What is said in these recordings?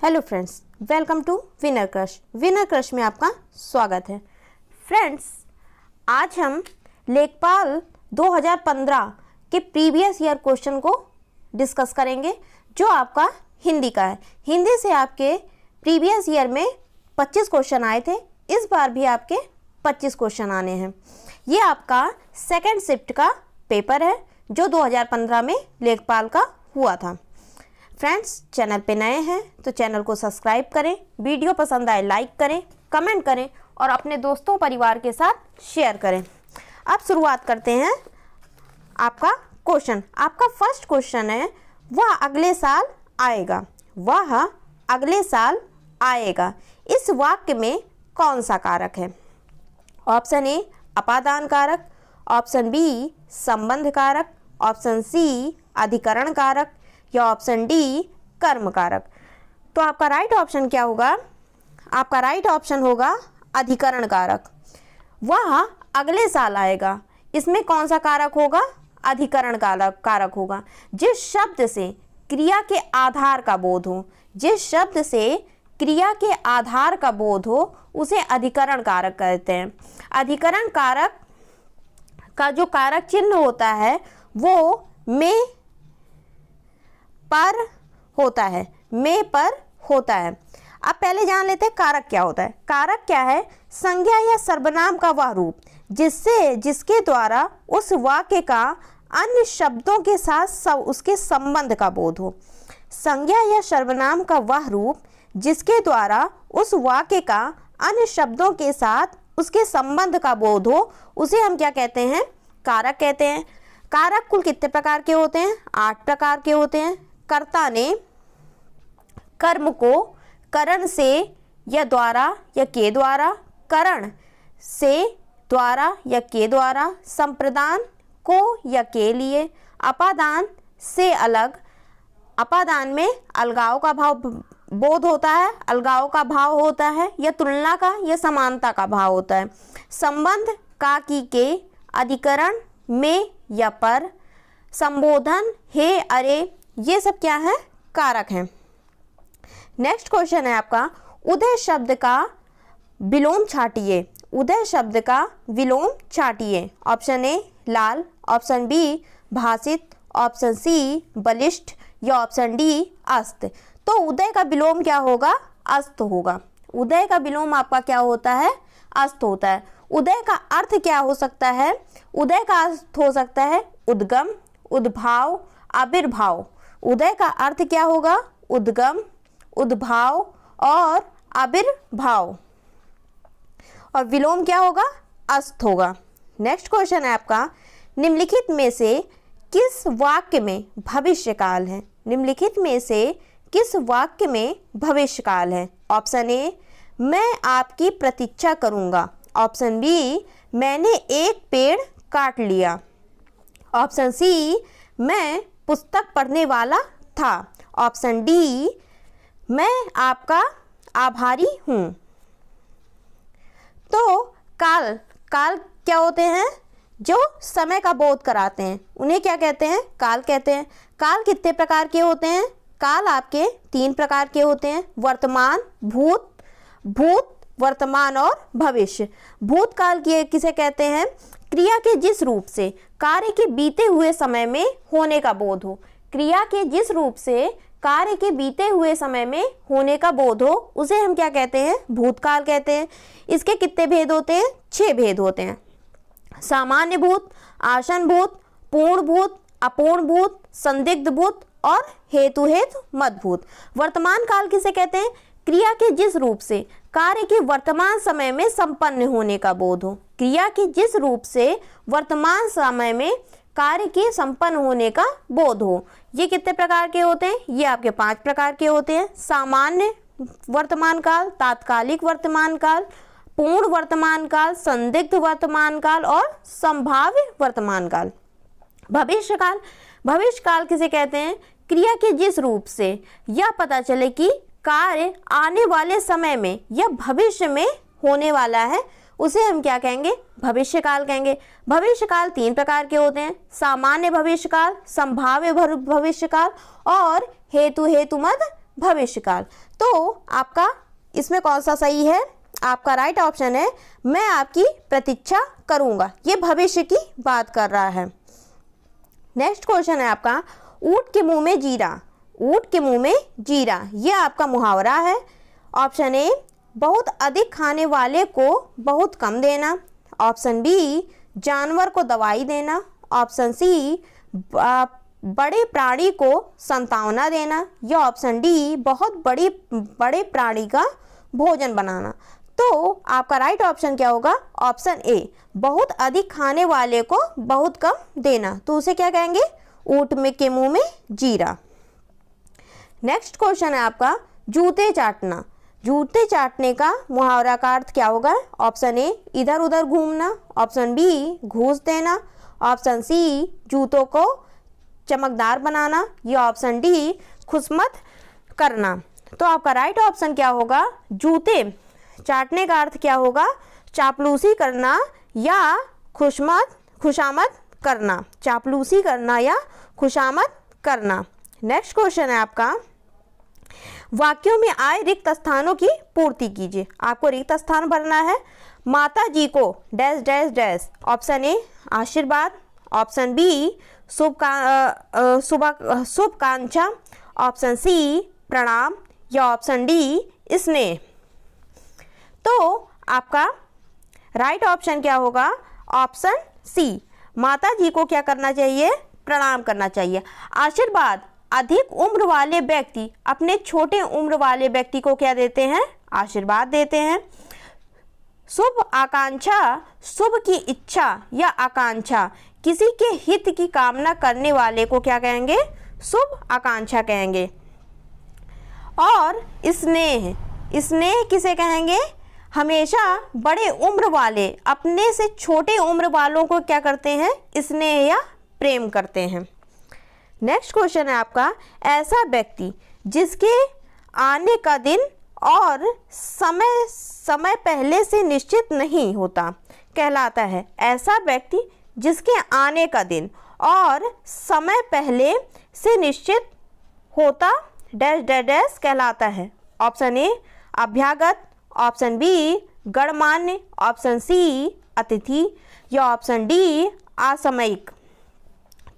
Hello friends, welcome to Winner Crush. Winner Crush में आपका स्वागत है। फ्रेंड्स, आज हम लेखपाल 2015 के प्रीवियस ईयर क्वेश्चन को डिस्कस करेंगे, जो आपका हिंदी का है। हिंदी से आपके प्रीवियस ईयर में 25 क्वेश्चन आए थे, इस बार भी आपके 25 क्वेश्चन आने हैं। ये आपका सेकेंड शिफ्ट का पेपर है, जो 2015 में लेखपाल का हुआ था। फ्रेंड्स, चैनल पे नए हैं तो चैनल को सब्सक्राइब करें, वीडियो पसंद आए लाइक करें, कमेंट करें और अपने दोस्तों परिवार के साथ शेयर करें। अब शुरुआत करते हैं आपका क्वेश्चन। आपका फर्स्ट क्वेश्चन है, वह अगले साल आएगा। वह अगले साल आएगा, इस वाक्य में कौन सा कारक है? ऑप्शन ए अपादान कारक, ऑप्शन बी संबंध कारक, ऑप्शन सी अधिकरण कारक या ऑप्शन डी कर्म कारक। तो आपका राइट ऑप्शन क्या होगा? आपका राइट ऑप्शन होगा अधिकरण कारक। वह अगले साल आएगा, इसमें कौन सा कारक होगा? अधिकरण कारक होगा। जिस शब्द से क्रिया के आधार का बोध हो, जिस शब्द से क्रिया के आधार का बोध हो, उसे अधिकरण कारक कहते हैं। अधिकरण कारक का जो कारक चिन्ह होता है वो में पर होता है, में पर होता है। अब पहले जान लेते हैं कारक क्या होता है। कारक क्या है? संज्ञा या सर्वनाम का वह रूप जिसके द्वारा उस वाक्य का अन्य शब्दों के साथ उसके संबंध का बोध हो। संज्ञा या सर्वनाम का वह रूप जिसके द्वारा उस वाक्य का अन्य शब्दों के साथ उसके संबंध का बोध हो, उसे हम क्या कहते हैं? कारक कहते हैं। कारक कुल कितने प्रकार के होते हैं? 8 प्रकार के होते हैं। कर्ता ने कर्म को करण से या द्वारा या के द्वारा, करण से द्वारा या के द्वारा, संप्रदान को या के लिए, अपादान से अलग, अपादान में अलगाव का भाव बोध होता है, अलगाव का भाव होता है, या तुलना का या समानता का भाव होता है, संबंध का की के, अधिकरण में या पर, संबोधन हे अरे, ये सब क्या है? कारक हैं। नेक्स्ट क्वेश्चन है आपका, उदय शब्द का विलोम छाटिए। उदय शब्द का विलोम छाटिए। ऑप्शन ए लाल, ऑप्शन बी भाषित, ऑप्शन सी बलिष्ठ या ऑप्शन डी अस्त। तो उदय का विलोम क्या होगा? अस्त होगा। उदय का विलोम आपका क्या होता है? अस्त होता है। उदय का अर्थ क्या हो सकता है? उदय का अर्थ हो सकता है उद्गम, उद्भाव, आविर्भाव। उदय का अर्थ क्या होगा? उद्गम, उद्भाव और आविर्भाव। और विलोम क्या होगा? अस्त होगा। नेक्स्ट क्वेश्चन है आपका, निम्नलिखित में से किस वाक्य में भविष्यकाल है? निम्नलिखित में से किस वाक्य में भविष्यकाल है? ऑप्शन ए मैं आपकी प्रतीक्षा करूंगा, ऑप्शन बी मैंने एक पेड़ काट लिया, ऑप्शन सी मैं पुस्तक पढ़ने वाला था, ऑप्शन डी मैं आपका आभारी हूँ। तो काल क्या होते हैं? जो समय का बोध कराते हैं, उन्हें क्या कहते हैं? काल कहते हैं। काल कितने प्रकार के होते हैं? काल आपके 3 प्रकार के होते हैं, वर्तमान, भूत, वर्तमान और भविष्य। भूतकाल किसे कहते हैं? क्रिया के जिस रूप से कार्य के बीते हुए समय में होने का बोध हो। क्रिया के जिस रूप से कार्य के बीते हुए समय में होने का बोध हो, उसे हम क्या कहते हैं? भूतकाल कहते हैं। इसके कितने भेद होते हैं? 6 भेद होते हैं। सामान्य भूत, आसन भूत, पूर्ण भूत, अपूर्ण भूत, संदिग्ध भूत और हेतु मदभूत। वर्तमान काल किसे कहते हैं? क्रिया के जिस रूप से कार्य के वर्तमान समय में संपन्न होने का बोध हो। क्रिया के जिस रूप से वर्तमान समय में कार्य के संपन्न होने का बोध हो। ये कितने प्रकार के होते हैं? ये आपके 5 प्रकार के होते हैं। सामान्य वर्तमान काल, तात्कालिक वर्तमान काल, पूर्ण वर्तमान काल, संदिग्ध वर्तमान काल और संभाव्य वर्तमान काल। भविष्य काल, भविष्य काल किसे कहते हैं? क्रिया के जिस रूप से यह पता चले कि कार्य आने वाले समय में या भविष्य में होने वाला है, उसे हम क्या कहेंगे? भविष्य काल कहेंगे। भविष्य काल 3 प्रकार के होते हैं, सामान्य भविष्य काल, संभाव्य भविष्य काल और हेतुमद भविष्य काल। तो आपका इसमें कौन सा सही है? आपका राइट ऑप्शन है मैं आपकी प्रतीक्षा करूंगा। ये भविष्य की बात कर रहा है। नेक्स्ट क्वेश्चन है आपका ऊंट के मुंह में जीरा। ऊंट के मुंह में जीरा, ये आपका मुहावरा है। ऑप्शन ए बहुत अधिक खाने वाले को बहुत कम देना। ऑप्शन बी जानवर को दवाई देना। ऑप्शन सी बड़े प्राणी को संतावना देना। या ऑप्शन डी बहुत बड़े प्राणी का भोजन बनाना। तो आपका राइट ऑप्शन क्या होगा? ऑप्शन ए बहुत अधिक खाने वाले को बहुत कम देना। तो उसे क्या कहेंगे? ऊंट में के मुंह में जीरा। नेक्स्ट क्वेश्चन है आपका जूते चाटना। जूते चाटने का मुहावरा का अर्थ क्या होगा? ऑप्शन ए इधर उधर घूमना। ऑप्शन बी घूस देना। ऑप्शन सी जूतों को चमकदार बनाना। या ऑप्शन डी खुशमत करना। तो आपका राइट ऑप्शन क्या होगा? जूते चाटने का अर्थ क्या होगा? चापलूसी करना या खुशामद करना। चापलूसी करना या खुशामद करना। नेक्स्ट क्वेश्चन है आपका वाक्यों में आए रिक्त स्थानों की पूर्ति कीजिए। आपको रिक्त स्थान भरना है। माता जी को dash dash dash. Option A आशीर्वाद। ऑप्शन बी शुभकांक्षा। ऑप्शन सी प्रणाम। या ऑप्शन डी स्नेह। तो आपका राइट ऑप्शन क्या होगा? ऑप्शन सी माता जी को क्या करना चाहिए? प्रणाम करना चाहिए। आशीर्वाद अधिक उम्र वाले व्यक्ति अपने छोटे उम्र वाले व्यक्ति को क्या देते हैं? आशीर्वाद देते हैं। शुभ आकांक्षा शुभ की इच्छा या आकांक्षा किसी के हित की कामना करने वाले को क्या कहेंगे? शुभ आकांक्षा कहेंगे। और स्नेह स्नेह किसे कहेंगे? हमेशा बड़े उम्र वाले अपने से छोटे उम्र वालों को क्या करते हैं? स्नेह या प्रेम करते हैं। नेक्स्ट क्वेश्चन है आपका ऐसा व्यक्ति जिसके आने का दिन और समय पहले से निश्चित नहीं होता कहलाता है। ऐसा व्यक्ति जिसके आने का दिन और समय पहले से निश्चित होता डैश डैश डैश कहलाता है। ऑप्शन ए अभ्यागत। ऑप्शन बी गणमान्य। ऑप्शन सी अतिथि। या ऑप्शन डी असामयिक।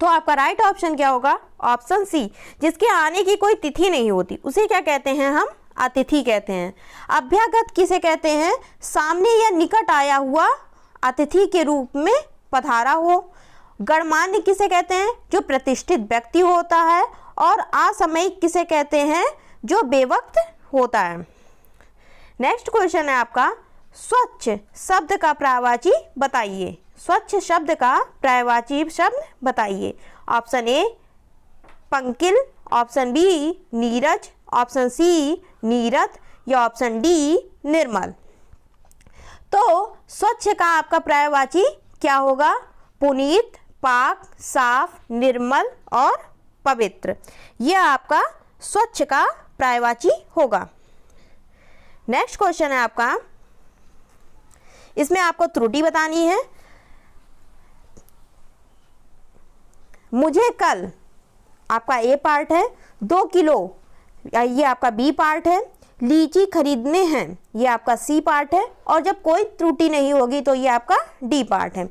तो आपका राइट ऑप्शन क्या होगा? ऑप्शन सी जिसके आने की कोई तिथि नहीं होती उसे क्या कहते हैं? हम अतिथि कहते हैं। अभ्यागत किसे कहते हैं? सामने या निकट आया हुआ अतिथि के रूप में पधारा हो। गणमान्य किसे कहते हैं? जो प्रतिष्ठित व्यक्ति होता है। और असामयिक किसे कहते हैं? जो बेवक्त होता है। नेक्स्ट क्वेश्चन है आपका स्वच्छ शब्द का पर्यायवाची बताइए। स्वच्छ शब्द का पर्यायवाची शब्द बताइए। ऑप्शन ए पंकिल। ऑप्शन बी नीरज। ऑप्शन सी नीरद। या ऑप्शन डी निर्मल। तो स्वच्छ का आपका पर्यायवाची क्या होगा? पुनीत, पाक, साफ, निर्मल और पवित्र। यह आपका स्वच्छ का पर्यायवाची होगा। नेक्स्ट क्वेश्चन है आपका इसमें आपको त्रुटि बतानी है। मुझे कल आपका ए पार्ट है 2 किलो, ये आपका बी पार्ट है। लीची खरीदने हैं ये आपका सी पार्ट है। और जब कोई त्रुटि नहीं होगी तो ये आपका डी पार्ट है।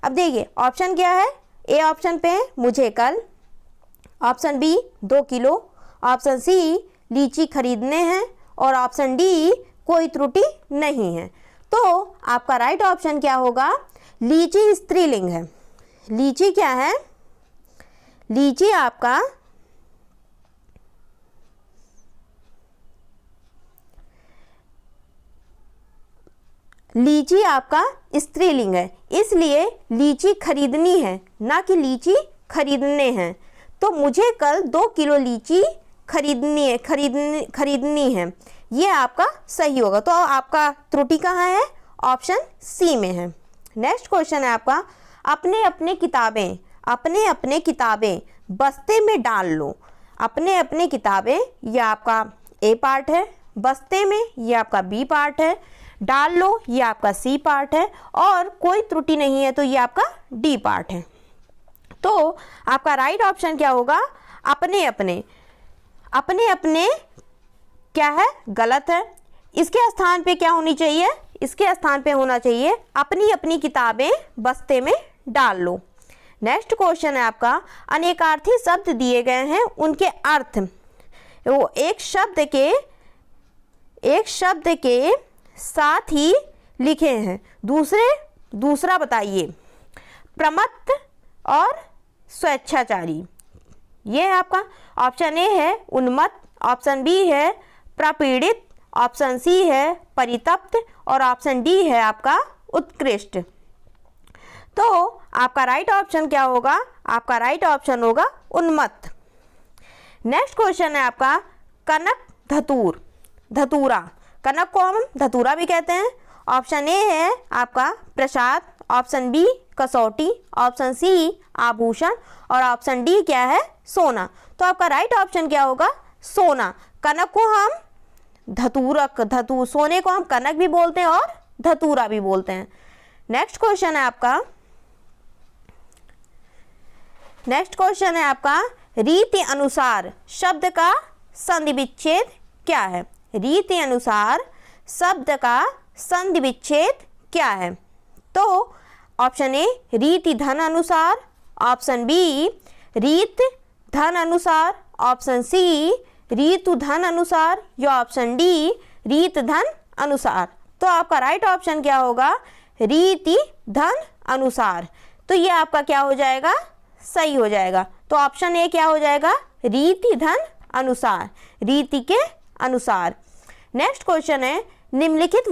अब देखिए ऑप्शन क्या है? ए ऑप्शन पे है मुझे कल। Option B 2 kilo. Option C लीची खरीदने हैं। और ऑप्शन डी कोई त्रुटि नहीं है। तो आपका राइट ऑप्शन क्या होगा? लीची स्त्रीलिंग है। लीची क्या है? लीची आपका लीची आपका स्त्रीलिंग है, इसलिए लीची खरीदनी है ना कि लीची खरीदने हैं। तो मुझे कल 2 किलो लीची खरीदनी है ये आपका सही होगा। तो आपका त्रुटि कहाँ है? ऑप्शन सी में है। नेक्स्ट क्वेश्चन है आपका अपने अपने किताबें बस्ते में डाल लो। अपने अपने किताबें ये आपका ए पार्ट है। बस्ते में ये आपका बी पार्ट है। डाल लो ये आपका सी पार्ट है। और कोई त्रुटि नहीं है तो ये आपका डी पार्ट है। तो आपका राइट ऑप्शन क्या होगा? अपने अपने क्या है, गलत है। इसके स्थान पे क्या होनी चाहिए, इसके स्थान पे होना चाहिए अपनी अपनी किताबें बस्ते में डाल लो। नेक्स्ट क्वेश्चन है आपका, अनेकार्थी शब्द दिए गए हैं, उनके अर्थ वो एक शब्द के साथ ही लिखे हैं। दूसरा बताइए, प्रमत्त और स्वेच्छाचारी। ये है आपका ऑप्शन ए है उन्मत्त, ऑप्शन बी है प्रपीड़ित, ऑप्शन सी है परितप्त और ऑप्शन डी है आपका उत्कृष्ट। तो आपका राइट ऑप्शन क्या होगा, आपका राइट ऑप्शन होगा उन्मत्त। नेक्स्ट क्वेश्चन है आपका, कनक धतूरा। कनक को हम धतूरा भी कहते हैं। ऑप्शन ए है आपका प्रसाद, ऑप्शन बी कसौटी, ऑप्शन सी आभूषण और ऑप्शन डी क्या है, सोना। तो आपका राइट ऑप्शन क्या होगा, सोना। कनक को हम सोने को हम कनक भी बोलते हैं और धतूरा भी बोलते हैं। नेक्स्ट क्वेश्चन है आपका, रीति अनुसार शब्द का संधि विच्छेद क्या है। रीति अनुसार शब्द का संधि विच्छेद क्या है। तो ऑप्शन ए रीति धन अनुसार, ऑप्शन बी रीत धन अनुसार, ऑप्शन सी रीतु धन अनुसार या ऑप्शन डी रीत धन अनुसार। तो आपका राइट ऑप्शन क्या होगा, रीति धन अनुसार। तो ये आपका क्या हो जाएगा, सही हो जाएगा। तो ऑप्शन ए क्या हो जाएगा, रीति धन अनुसार, रीति के अनुसार। नेक्स्ट क्वेश्चन है, निम्नलिखित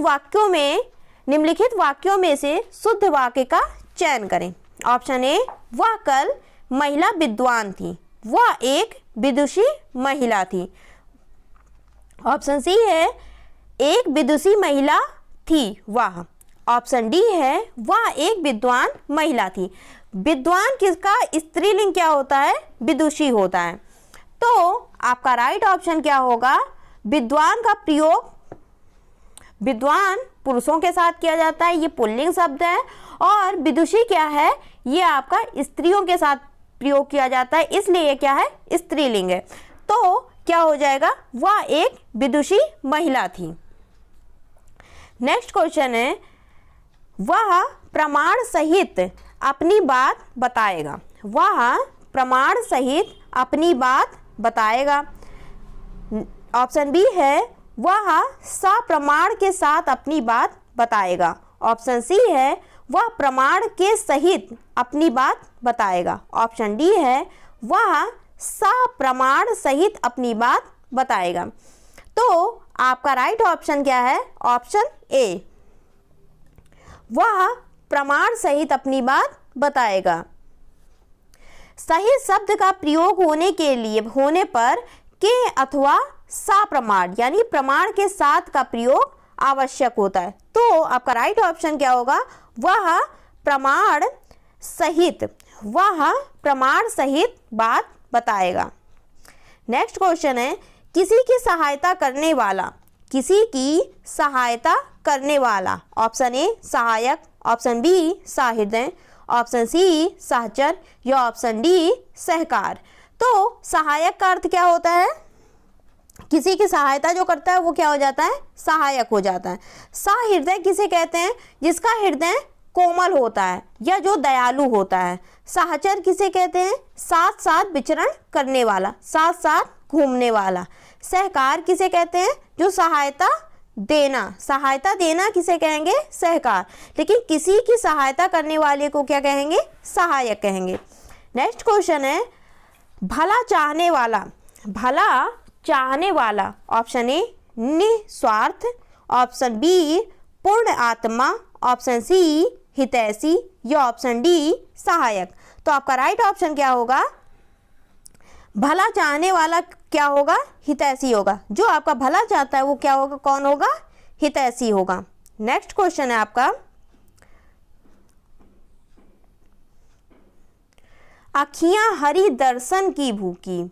वाक्यों में से शुद्ध वाक्य का चयन करें। ऑप्शन ए, वह कल महिला विद्वान थी, वह एक विदुषी महिला थी। ऑप्शन सी है, एक विदुषी महिला थी वह। ऑप्शन डी है, वह एक विद्वान महिला थी। विद्वान किसका स्त्रीलिंग क्या होता है, विदुषी होता है। तो आपका राइट ऑप्शन क्या होगा, विद्वान का प्रयोग विद्वान पुरुषों के साथ किया जाता है, ये पुल्लिंग शब्द है। और विदुषी क्या है, ये आपका स्त्रियों के साथ प्रयोग किया जाता है, इसलिए ये क्या है, स्त्रीलिंग है। तो क्या हो जाएगा, वह एक विदुषी महिला थी। नेक्स्ट क्वेश्चन है, वह प्रमाण सहित अपनी बात बताएगा। वह प्रमाण सहित अपनी बात बताएगा। ऑप्शन बी है, वह सप्रमाण के साथ अपनी बात बताएगा। ऑप्शन सी है, वह प्रमाण के सहित अपनी बात बताएगा। ऑप्शन डी है, वह सप्रमाण सहित अपनी बात बताएगा। तो आपका राइट ऑप्शन क्या है, ऑप्शन ए, वह प्रमाण सहित अपनी बात बताएगा। सही शब्द का प्रयोग होने पर के अथवा सप्रमाण यानी प्रमाण के साथ का प्रयोग आवश्यक होता है। तो आपका राइट ऑप्शन क्या होगा, वह प्रमाण सहित बात बताएगा। नेक्स्ट क्वेश्चन है, किसी की सहायता करने वाला। ऑप्शन ए सहायक, ऑप्शन बी सहृदय, ऑप्शन सी सहचर या ऑप्शन डी सहकार। तो सहायक का अर्थ क्या होता है, किसी की सहायता जो करता है वो क्या हो जाता है, सहायक हो जाता है। सहृदय किसे कहते हैं, जिसका हृदय कोमल होता है या जो दयालु होता है। सहचर किसे कहते हैं, साथ साथ विचरण करने वाला, साथ साथ घूमने वाला। सहकार किसे कहते हैं, जो सहायता देना किसे कहेंगे, सहकार। लेकिन किसी की सहायता करने वाले को क्या कहेंगे, सहायक कहेंगे। नेक्स्ट क्वेश्चन है, भला चाहने वाला। ऑप्शन ए निस्वार्थ, ऑप्शन बी पूर्ण आत्मा, ऑप्शन सी हितैषी या ऑप्शन डी सहायक। तो आपका राइट ऑप्शन क्या होगा, भला चाहने वाला क्या होगा, हितैषी होगा। जो आपका भला चाहता है वो क्या होगा, कौन होगा, हितैषी होगा। नेक्स्ट क्वेश्चन है आपका, अखियां हरी दर्शन की भूखी।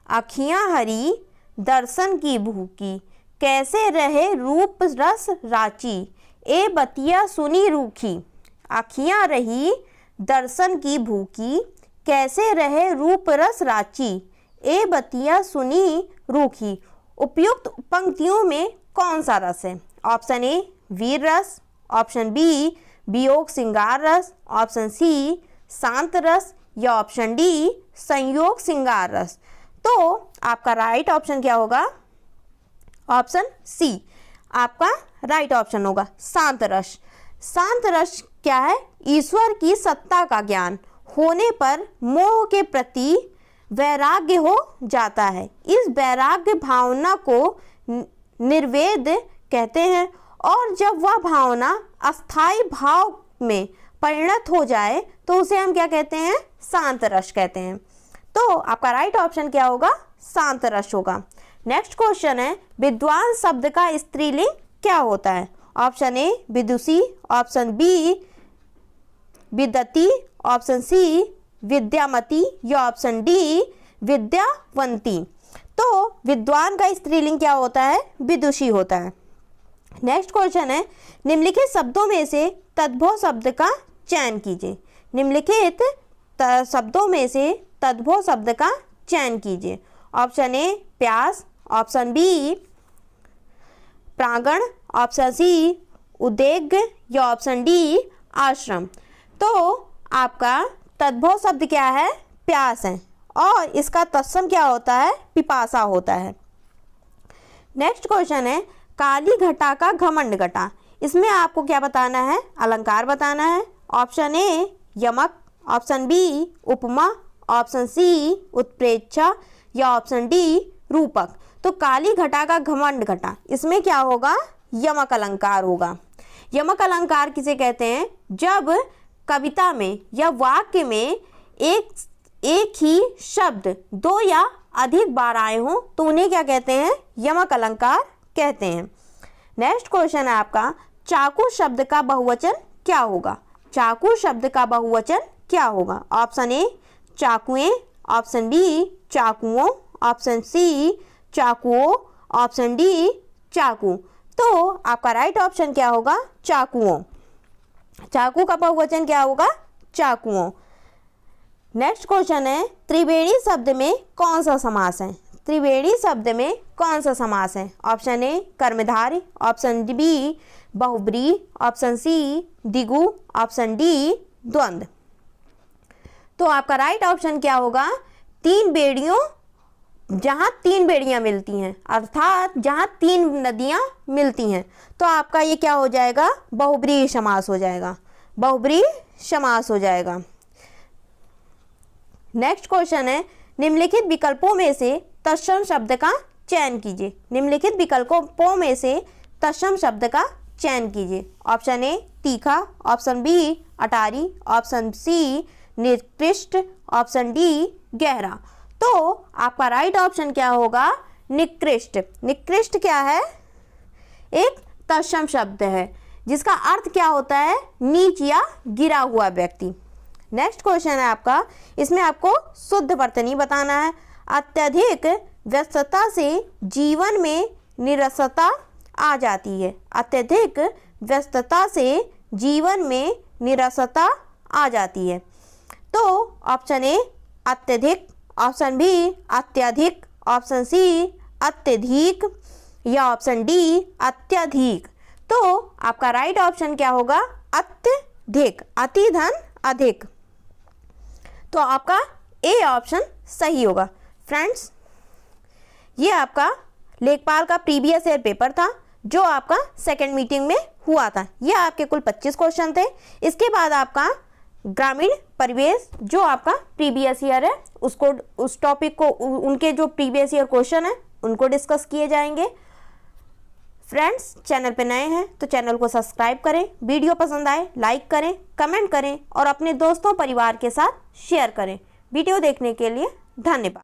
अखियां हरी दर्शन की भूखी, कैसे रहे रूप रस राची, ए बतिया सुनी रूखी। अखियां रही दर्शन की भूखी, कैसे रहे रूप रस राची, ए बतिया सुनी रूखी। उपयुक्त पंक्तियों में कौन सा रस है? ऑप्शन ए वीर रस, ऑप्शन बी वियोग श्रृंगार रस, ऑप्शन सी शांत रस या ऑप्शन डी संयोग श्रृंगार रस। तो आपका राइट ऑप्शन क्या होगा? ऑप्शन सी आपका राइट ऑप्शन होगा, शांत रस। शांत रस क्या है? ईश्वर की सत्ता का ज्ञान होने पर मोह के प्रति वैराग्य हो जाता है। इस वैराग्य भावना को निर्वेद कहते हैं और जब वह भावना अस्थाई भाव में परिणत हो जाए तो उसे हम क्या कहते हैं? शांत रस कहते हैं। तो आपका राइट ऑप्शन क्या होगा? शांत रस होगा। नेक्स्ट क्वेश्चन है, विद्वान शब्द का स्त्रीलिंग क्या होता है? ऑप्शन ए विदुषी, ऑप्शन बी विदती, ऑप्शन सी विद्यामती या ऑप्शन डी विद्यावंती। तो विद्वान का स्त्रीलिंग क्या होता है? विदुषी होता है। नेक्स्ट क्वेश्चन है, निम्नलिखित शब्दों में से तद्भव शब्द का चयन कीजिए। निम्नलिखित शब्दों में से तद्भव शब्द का चयन कीजिए। ऑप्शन ए प्यास, ऑप्शन बी प्रांगण, ऑप्शन सी उद्वेग या ऑप्शन डी आश्रम। तो आपका तद्भव शब्द क्या है? प्यास है और इसका तत्सम क्या होता है? पिपासा होता है। नेक्स्ट क्वेश्चन है, काली घटा का घमंड घटा। इसमें आपको क्या बताना है? अलंकार बताना है। ऑप्शन ए यमक, ऑप्शन बी उपमा, ऑप्शन सी उत्प्रेक्षा या ऑप्शन डी रूपक। तो काली घटा का घमंड घटा, इसमें क्या होगा? यमक अलंकार होगा। यमक अलंकार किसे कहते हैं? जब कविता में या वाक्य में एक ही शब्द दो या अधिक बार आए हों तो उन्हें क्या कहते हैं? यमक अलंकार कहते हैं। नेक्स्ट क्वेश्चन है आपका, चाकू शब्द का बहुवचन क्या होगा? चाकू शब्द का बहुवचन क्या होगा? ऑप्शन ए चाकुएं, ऑप्शन बी चाकुओं, ऑप्शन सी चाकुओं, ऑप्शन डी चाकू। तो आपका राइट ऑप्शन क्या होगा? चाकुओं। चाकू का बहुवचन क्या होगा? चाकुओं। नेक्स्ट क्वेश्चन है, त्रिवेणी शब्द में कौन सा समास है? त्रिवेणी शब्द में कौन सा समास है? ऑप्शन ए कर्मधारय, ऑप्शन बी बहुब्रीहि, ऑप्शन सी द्विगु, ऑप्शन डी द्वंद्व। तो आपका राइट ऑप्शन क्या होगा? तीन बेड़ियों, जहाँ तीन बेड़ियाँ मिलती हैं, अर्थात जहाँ तीन नदियाँ मिलती हैं, तो आपका ये क्या हो जाएगा? बहुब्रीहि समास हो जाएगा, बहुब्रीहि समास हो जाएगा। नेक्स्ट क्वेश्चन है, निम्नलिखित विकल्पों में से तत्सम शब्द का चयन कीजिए। निम्नलिखित विकल्पों में से तत्सम शब्द का चयन कीजिए। ऑप्शन ए तीखा, ऑप्शन बी अटारी, ऑप्शन सी निकृष्ट, ऑप्शन डी गहरा। तो आपका राइट ऑप्शन क्या होगा? निकृष्ट। निकृष्ट क्या है? एक तत्सम शब्द है जिसका अर्थ क्या होता है? नीच या गिरा हुआ व्यक्ति। नेक्स्ट क्वेश्चन है आपका, इसमें आपको शुद्ध वर्तनी बताना है। अत्यधिक व्यस्तता से जीवन में निरसता आ जाती है। अत्यधिक व्यस्तता से जीवन में निरसता आ जाती है। तो ऑप्शन ए अत्यधिक, ऑप्शन बी अत्यधिक, ऑप्शन सी अत्यधिक या ऑप्शन डी अत्यधिक। तो आपका राइट ऑप्शन क्या होगा? अत्यधिक, अति धन अधिक। तो आपका ए ऑप्शन सही होगा। फ्रेंड्स, ये आपका लेखपाल का प्रीवियस ईयर पेपर था जो आपका सेकंड मीटिंग में हुआ था। ये आपके कुल 25 क्वेश्चन थे। इसके बाद आपका ग्रामीण परिवेश जो आपका प्रीवियस ईयर है उसको, उस टॉपिक को, उनके जो प्रीवियस ईयर क्वेश्चन है उनको डिस्कस किए जाएंगे। फ्रेंड्स, चैनल पे नए हैं तो चैनल को सब्सक्राइब करें, वीडियो पसंद आए लाइक करें, कमेंट करें और अपने दोस्तों परिवार के साथ शेयर करें। वीडियो देखने के लिए धन्यवाद।